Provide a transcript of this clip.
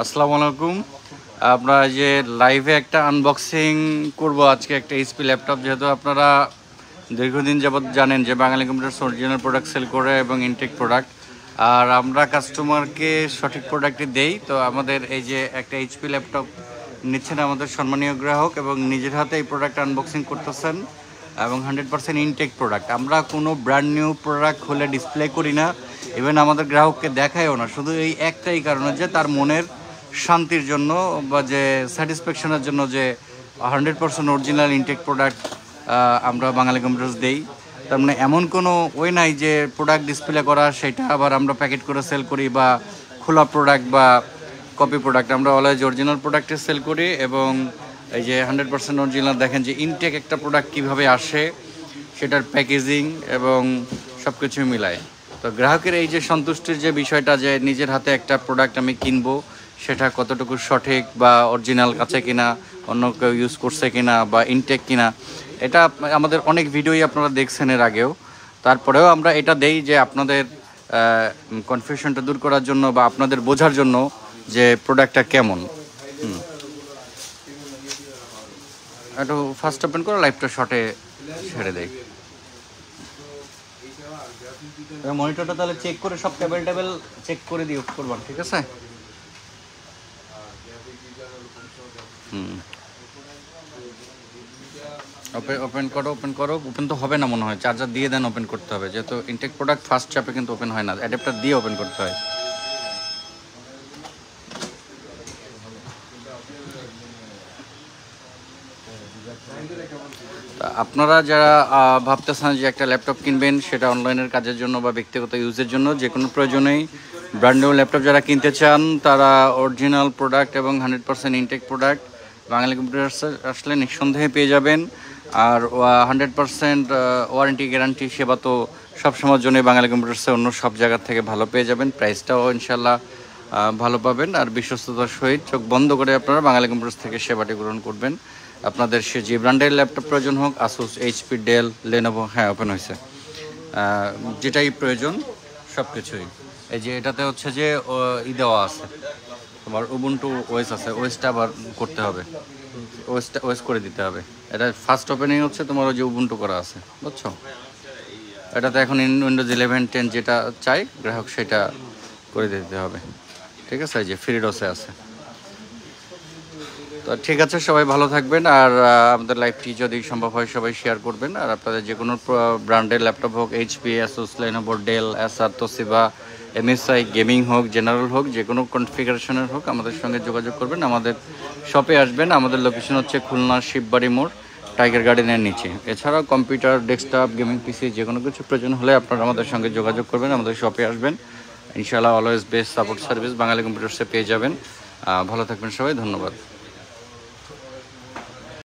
আসসালামু আলাইকুম। আমরা যে লাইভে একটা আনবক্সিং করব আজকে একটা এইচপি ল্যাপটপ, যেহেতু আপনারা দীর্ঘদিন যাবৎ জানেন যে বাঙালি কম্পিউটার্স অরিজিনাল প্রোডাক্ট সেল করে এবং ইনটেক প্রোডাক্ট, আর আমরা কাস্টমারকে সঠিক প্রোডাক্টই দেই। তো আমাদের এই যে একটা এইচপি ল্যাপটপ নিচ্ছেন আমাদের সম্মানীয় গ্রাহক এবং নিজের হাতে এই প্রোডাক্ট আনবক্সিং করতেছেন এবং 100% ইনটেক প্রোডাক্ট। আমরা কোনো ব্র্যান্ড নিউ প্রোডাক্ট হলে ডিসপ্লে করি না, ইভেন আমাদের গ্রাহককে দেখায়ও না, শুধু এই একটাই কারণে যে তার মনের শান্তির জন্য বা যে স্যাটিসফ্যাকশনের জন্য যে 100% অরিজিনাল ইনটেক প্রোডাক্ট আমরা বাঙালি কম্পিউটার্স দেই। তার মানে এমন কোনো ওয়ে নাই যে প্রোডাক্ট ডিসপ্লে করা সেটা আবার আমরা প্যাকেট করে সেল করি বা খোলা প্রোডাক্ট বা কপি প্রোডাক্ট। আমরা অলওয়েজ অরিজিনাল প্রোডাক্টে সেল করি এবং এই যে 100% অরিজিনাল দেখেন যে ইনটেক একটা প্রোডাক্ট কীভাবে আসে, সেটার প্যাকেজিং এবং সব কিছু মিলায়। তো গ্রাহকের এই যে সন্তুষ্টির যে বিষয়টা, যে নিজের হাতে একটা প্রোডাক্ট আমি কিনবো, সেটা কতটুকু সঠিক বা অরিজিনাল আছে কিনা, অন্য কেউ ইউজ করছে কিনা বা ইনটেক কিনা, এটা আমাদের অনেক ভিডিওই আপনারা দেখছেন এর আগেও। তারপরেও আমরা এটা দেই যে আপনাদের কনফিউশনটা দূর করার জন্য বা আপনাদের বোঝার জন্য যে প্রোডাক্টটা কেমন। একটু ফার্স্ট ওপেন করে লাইভটা শর্টে ছেড়ে দেয়। মনিটরটা তাহলে চেক করে সব টেবিল চেক করে দিও করবেন, ঠিক আছে? ওপেন করো। ওপেন তো হবে না মনে হয়, চার্জার দিয়ে দেন ওপেন করতে হবে, যেহেতু ইনটেক প্রোডাক্ট ফার্স্ট চাপে কিন্তু ওপেন হয় না, অ্যাডাপ্টার দিয়ে ওপেন করতে হয়। আপনারা যারা ভাবতেছেন যে একটা ল্যাপটপ কিনবেন, সেটা অনলাইনের কাজের জন্য বা ব্যক্তিগত ইউজের জন্য, যে কোনো প্রয়োজনেই ব্র্যান্ড নিউ ল্যাপটপ যারা কিনতে চান, তারা অরিজিনাল প্রোডাক্ট এবং 100% ইনটেক প্রোডাক্ট বাঙালি কম্পিউটার্স আসলে নিঃসন্দেহে পেয়ে যাবেন। আর 100% ওয়ারেন্টি গ্যারান্টি সেবা তো সবসময়ের জন্যই বাঙালি কম্পিউটার্সে অন্য সব জায়গার থেকে ভালো পেয়ে যাবেন, প্রাইসটাও ইনশাল্লাহ ভালো পাবেন। আর বিশ্বস্ততার সহিত চোখ বন্ধ করে আপনারা বাঙালি কম্পিউটার্স থেকে সেবাটি গ্রহণ করবেন। আপনাদের সে যে ব্র্যান্ডের ল্যাপটপ প্রয়োজন হোক, আসুস, এইচপি, ডেল, লেনোভো, হ্যাঁ ওপেন হয়েছে, যেটাই প্রয়োজন সব কিছুই। এই যে এটাতে হচ্ছে যে দেওয়া আছে, তোমার উবুন্টু ওএস আছে, ওএসটা আবার করতে হবে, ওএস করে দিতে হবে। এটা ফার্স্ট ওপেনিং হচ্ছে তোমার ওই যে উবুন্টু করা আছে, বুঝছো? এটাতে এখন উইন্ডোজ 11, 10 যেটা চাই গ্রাহক সেটা করে দিতে হবে, ঠিক আছে? এই যে ফ্রি ডসে আছে। তো ঠিক আছে, সবাই ভালো থাকবেন। আর আমাদের লাইভটি যদি সম্ভব হয় সবাই শেয়ার করবেন। আর আপনাদের যে কোনো ব্র্যান্ডের ল্যাপটপ হোক, এইচপি, আসুস, লেনোভো, ডেল, এসার, তোশিবা, এমএসআই, গেমিং হোক, জেনারেল হোক, যে কোনো কনফিগারেশনের হোক, আমাদের সঙ্গে যোগাযোগ করবেন। আমাদের শপে আসবেন। আমাদের লোকেশন হচ্ছে খুলনা শিববাড়ি মোড়, টাইগার গার্ডেনের নিচে। এছাড়াও কম্পিউটার, ডেস্কটপ, গেমিং পিসি যে কোনো কিছু প্রয়োজন হলে আপনারা আমাদের সঙ্গে যোগাযোগ করবেন, আমাদের শপে আসবেন। ইনশাআল্লাহ অলওয়েজ বেস্ট সাপোর্ট সার্ভিস বাঙালি কম্পিউটার্সে পেয়ে যাবেন। ভালো থাকবেন সবাই, ধন্যবাদ।